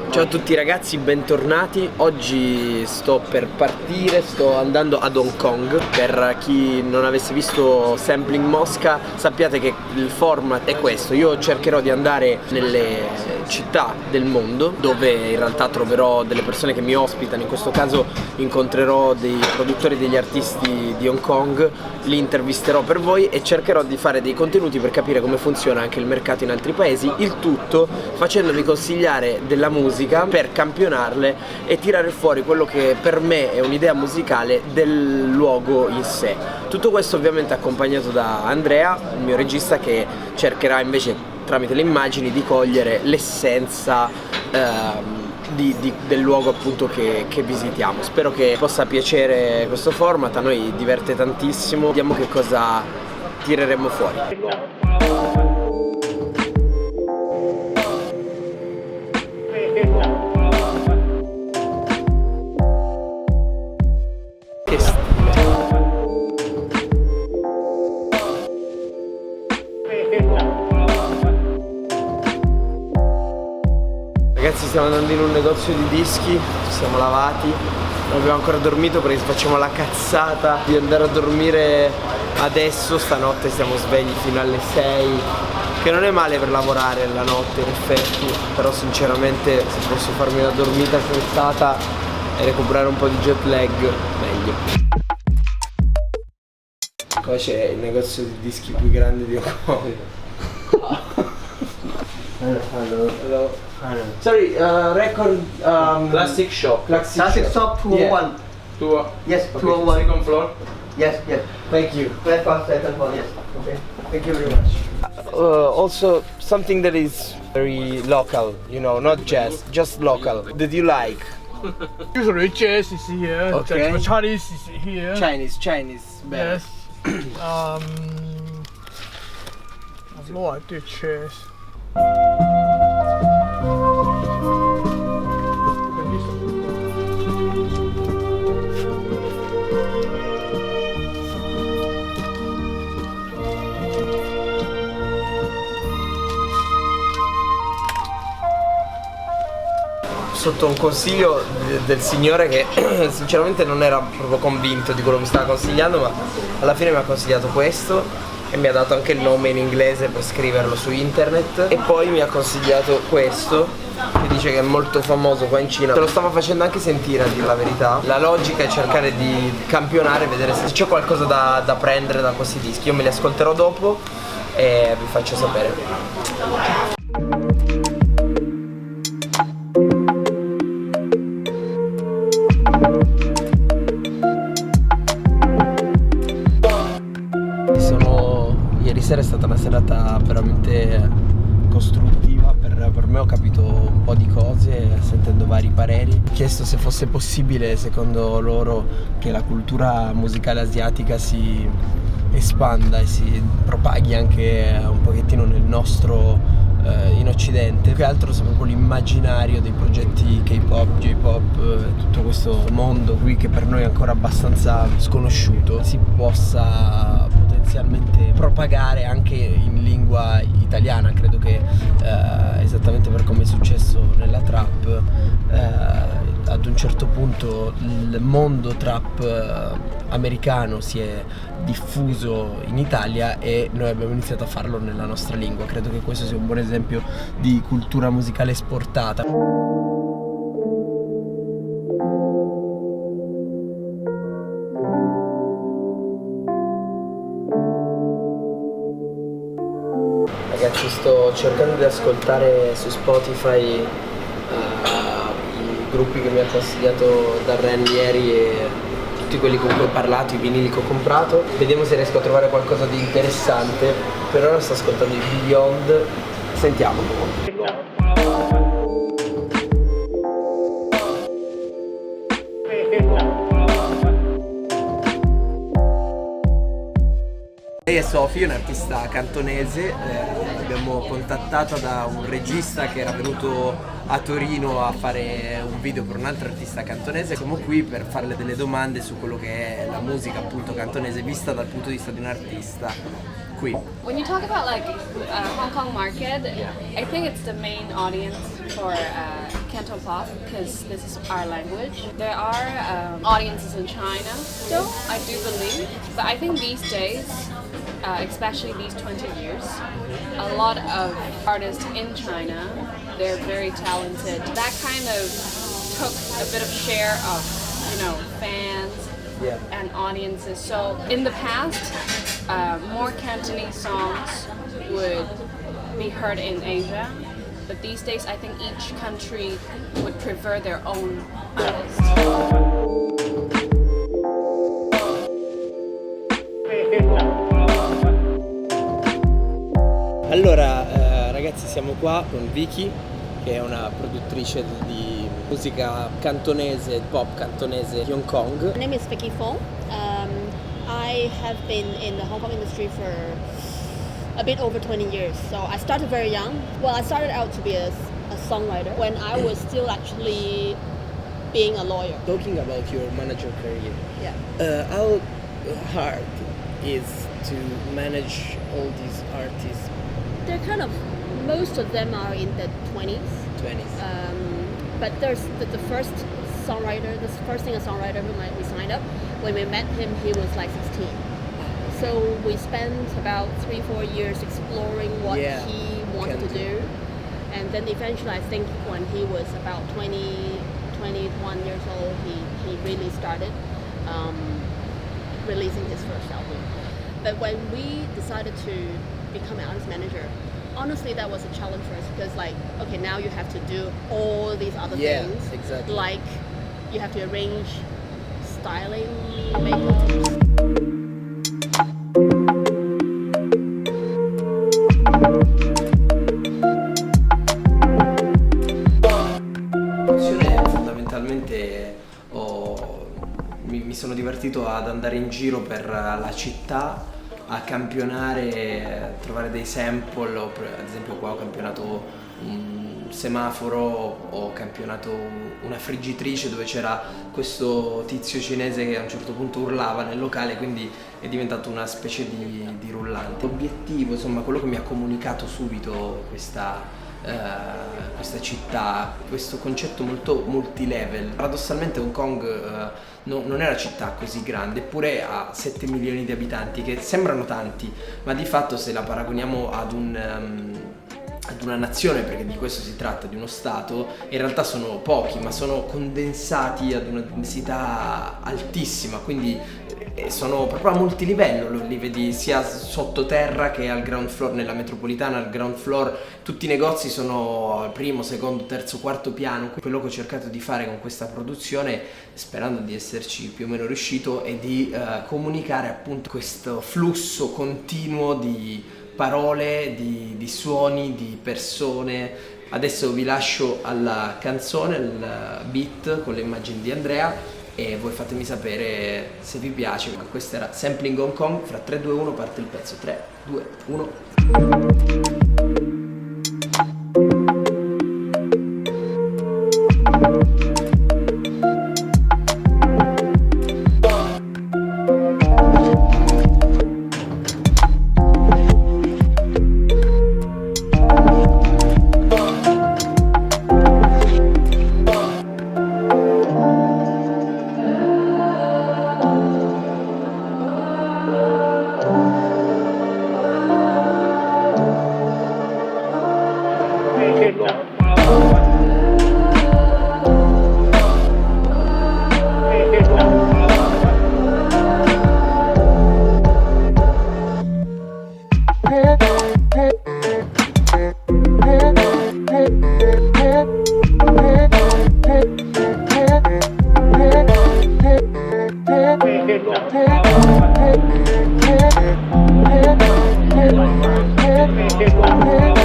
Ciao a tutti ragazzi, bentornati. Oggi sto per partire, sto andando ad Hong Kong. Per chi non avesse visto Sampling Mosca, sappiate che il format è questo. Io cercherò di andare nelle città del mondo dove in realtà troverò delle persone che mi ospitano. In questo caso incontrerò dei produttori e degli artisti di Hong Kong, li intervisterò per voi e cercherò di fare dei contenuti per capire come funziona anche il mercato in altri paesi, il tutto facendovi consigliare della musica per campionarle e tirare fuori quello che per me è un'idea musicale del luogo in sé. Tutto questo ovviamente accompagnato da Andrea, il mio regista, che cercherà invece tramite le immagini di cogliere l'essenza del luogo appunto che visitiamo. Spero che possa piacere questo format, a noi diverte tantissimo, vediamo che cosa tireremo fuori. Ragazzi, stiamo andando in un negozio di dischi, ci siamo lavati, non abbiamo ancora dormito perché facciamo la cazzata di andare a dormire adesso. Stanotte siamo svegli fino alle 6, che non è male per lavorare la notte in effetti, però sinceramente se posso farmi una dormita forzata e recuperare un po' di jet lag, meglio. Qua c'è il negozio di dischi più grande di Hong Kong. Hello. Sorry, record Classic shop. Classic shop 201. Yes, 201. Second floor. Yes. Thank you. Second floor, yes. Okay. Thank you very much. Also, something that is very local, you know, not jazz, just local. That you like? Usually jazz is here, Okay. Chinese is here. Chinese band. Yes. I have no idea jazz. Sotto un consiglio del signore che sinceramente non era proprio convinto di quello che mi stava consigliando, ma alla fine mi ha consigliato questo e mi ha dato anche il nome in inglese per scriverlo su internet, e poi mi ha consigliato questo che dice che è molto famoso qua in Cina. Te lo stavo facendo anche sentire, a dire la verità. La logica è cercare di campionare e vedere se c'è qualcosa da prendere da questi dischi. Io me li ascolterò dopo e vi faccio sapere. Ieri sera è stata una serata veramente costruttiva per me, ho capito un po' di cose sentendo vari pareri. Ho chiesto se fosse possibile secondo loro che la cultura musicale asiatica si espanda e si propaghi anche un pochettino nel nostro in occidente. Più che altro se proprio l'immaginario dei progetti K-pop, J-pop, tutto questo mondo qui che per noi è ancora abbastanza sconosciuto, si possa potenzialmente propagare anche in lingua italiana. Credo che esattamente per come è successo nella trap, ad un certo punto il mondo trap americano si è diffuso in Italia e noi abbiamo iniziato a farlo nella nostra lingua. Credo che questo sia un buon esempio di cultura musicale esportata. Ragazzi, sto cercando di ascoltare su Spotify i gruppi che mi ha consigliato Darren ieri e tutti quelli con cui ho parlato, i vinili che ho comprato. Vediamo se riesco a trovare qualcosa di interessante. Per ora sto ascoltando i Beyond. Sentiamo. Lei è Sofì, è un'artista cantonese, l'abbiamo contattata da un regista che era venuto a Torino a fare un video per un altro artista cantonese. Siamo qui per farle delle domande su quello che è la musica appunto cantonese vista dal punto di vista di un artista. qui. When you talk about like Hong Kong market, I think it's the main audience for Canton Pop because this is our language. There are audiences in China still, I do believe, but I think these days, especially these 20 years, a lot of artists in China, they're very talented. That kind of took a bit of share of, you know, fans and audiences. So in the past, more Cantonese songs would be heard in Asia, but these days I think each country would prefer their own artists. Allora, ragazzi, siamo qua con Vicky, che è una produttrice di musica cantonese, pop cantonese di Hong Kong. My name is Vicky Fong. I have been in the Hong Kong industry for a bit over 20 years. So I started very young. Well, I started out to be a songwriter when I was still actually being a lawyer. Talking about your manager career, how hard is to manage all these artists? They're kind of, most of them are in the 20s. But there's the first songwriter, the first singer-songwriter who we signed up, when we met him, he was like 16. So we spent about 3-4 years exploring what he wanted to do. And then eventually, I think when he was about 21 years old, he really started releasing his first album. But when we decided to become an artist manager, honestly, that was a challenge for us because, like, okay, now you have to do all these other things. Exactly. Like, you have to arrange styling, makeup. Fondamentalmente mi sono divertito ad andare in giro per la città a campionare, trovare dei sample, ad esempio qua ho campionato un semaforo, ho campionato una friggitrice dove c'era questo tizio cinese che a un certo punto urlava nel locale, quindi è diventato una specie di rullante. L'obiettivo, insomma, quello che mi ha comunicato subito questa città, questo concetto molto multilevel. Paradossalmente Hong Kong non è una città così grande, eppure ha 7 milioni di abitanti, che sembrano tanti, ma di fatto se la paragoniamo ad una nazione, perché di questo si tratta, di uno stato, in realtà sono pochi, ma sono condensati ad una densità altissima, quindi sono proprio a multilivello, li vedi sia sottoterra che al ground floor. Nella metropolitana al ground floor tutti i negozi sono al primo, secondo, terzo, quarto piano. Quello che ho cercato di fare con questa produzione, sperando di esserci più o meno riuscito, è di comunicare appunto questo flusso continuo di parole, di suoni, di persone. Adesso vi lascio alla canzone, al beat con le immagini di Andrea, e voi fatemi sapere se vi piace. Questo era Sampling Hong Kong. Fra 3, 2, 1 parte il pezzo. 3, 2, 1. Hey,